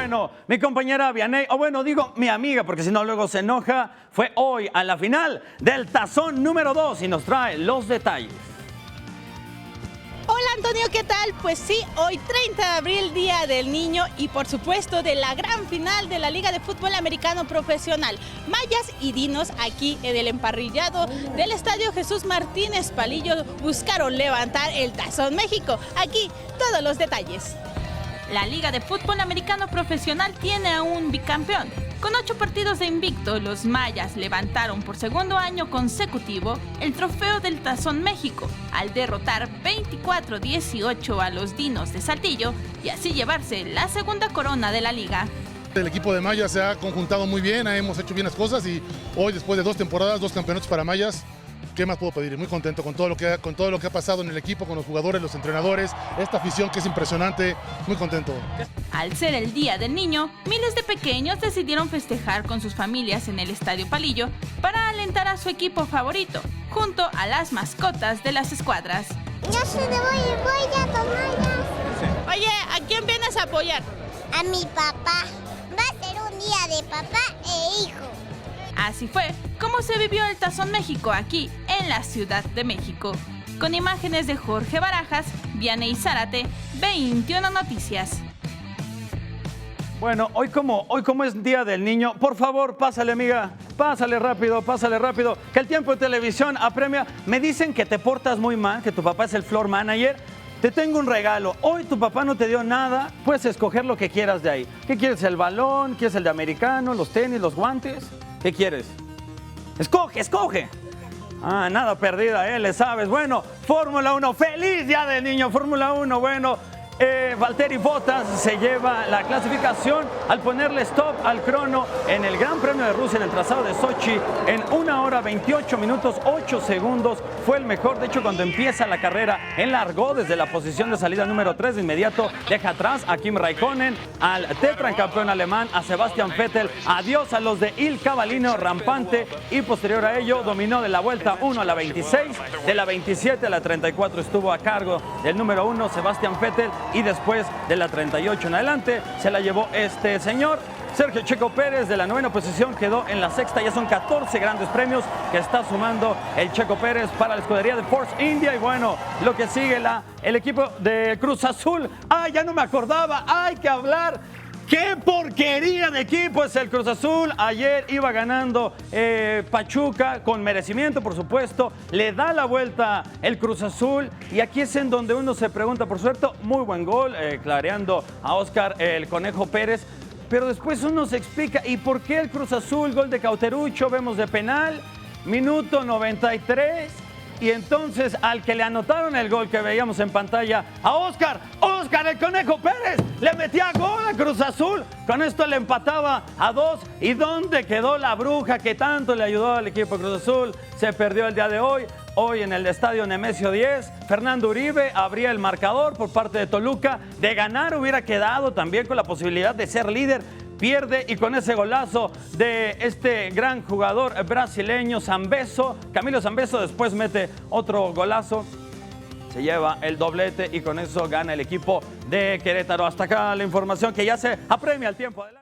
Bueno, mi compañera Vianey, o bueno, digo mi amiga, porque si no luego se enoja, fue hoy a la final del tazón número 2 y nos trae los detalles. Hola Antonio, ¿qué tal? Pues sí, hoy 30 de abril, Día del Niño y por supuesto de la gran final de la Liga de Fútbol Americano Profesional. Mayas y Dinos aquí en el emparrillado del Estadio Jesús Martínez Palillo buscaron levantar el Tazón México. Aquí todos los detalles. La Liga de Fútbol Americano Profesional tiene a un bicampeón. Con 8 partidos de invicto, los Mayas levantaron por segundo año consecutivo el trofeo del Tazón México, al derrotar 24-18 a los Dinos de Saltillo y así llevarse la segunda corona de la liga. El equipo de Mayas se ha conjuntado muy bien, hemos hecho bien las cosas y hoy, después de 2 temporadas, 2 campeonatos para Mayas, ¿qué más puedo pedir? Muy contento con todo lo que ha pasado en el equipo, con los jugadores, los entrenadores, esta afición que es impresionante, muy contento. Al ser el Día del Niño, miles de pequeños decidieron festejar con sus familias en el Estadio Palillo para alentar a su equipo favorito, junto a las mascotas de las escuadras. Yo soy de voy a tomar. Oye, ¿a quién vienes a apoyar? A mi papá. Va a ser un día de papá e hijo. Así fue como se vivió el Tazón México aquí en la Ciudad de México. Con imágenes de Jorge Barajas, Vianey Zárate, 21 Noticias. Bueno, hoy como es Día del Niño, por favor, pásale, amiga, pásale rápido, que el tiempo de televisión apremia. Me dicen que te portas muy mal, que tu papá es el floor manager. Te tengo un regalo. Hoy tu papá no te dio nada, puedes escoger lo que quieras de ahí. ¿Qué quieres? ¿El balón? ¿Quieres el de americano? ¿Los tenis? ¿Los guantes? ¿Qué quieres? Escoge. Ah, nada perdida, le sabes. Bueno, Fórmula 1, feliz Día del Niño, Fórmula 1, bueno. Valtteri Bottas se lleva la clasificación al ponerle stop al crono en el Gran Premio de Rusia en el trazado de Sochi en 1 hora 28 minutos 8 segundos. Fue el mejor, de hecho cuando empieza la carrera él largó desde la posición de salida número 3, de inmediato deja atrás a Kimi Räikkönen, al tetracampeón alemán, a Sebastian Vettel, adiós a los de Il Cavallino rampante y posterior a ello dominó de la vuelta 1 a la 26, de la 27 a la 34 estuvo a cargo del número 1 Sebastian Vettel y después de la 38 en adelante se la llevó este señor. Sergio Checo Pérez de la 9ª posición quedó en la 6ª, ya son 14 grandes premios que está sumando el Checo Pérez para la escudería de Force India y bueno, lo que sigue el equipo de Cruz Azul. Ya no me acordaba, hay que hablar. ¡Qué porquería de equipo es el Cruz Azul! Ayer iba ganando Pachuca con merecimiento, por supuesto. Le da la vuelta el Cruz Azul y aquí es en donde uno se pregunta, por suerte, muy buen gol, clareando a Óscar el Conejo Pérez. Pero después uno se explica, ¿y por qué el Cruz Azul? Gol de Cauterucho, vemos de penal, minuto 93. Y entonces al que le anotaron el gol que veíamos en pantalla, a Óscar el Conejo Pérez, le metía gol a Cruz Azul. Con esto le empataba a 2. ¿Y dónde quedó la bruja que tanto le ayudó al equipo Cruz Azul? Se perdió el día de hoy. Hoy en el estadio Nemesio 10, Fernando Uribe abría el marcador por parte de Toluca. De ganar hubiera quedado también con la posibilidad de ser líder. Pierde y con ese golazo de este gran jugador brasileño Zambeso, Camilo Zambeso, después mete otro golazo, se lleva el doblete y con eso gana el equipo de Querétaro. Hasta acá la información que ya se apremia el tiempo. Adelante.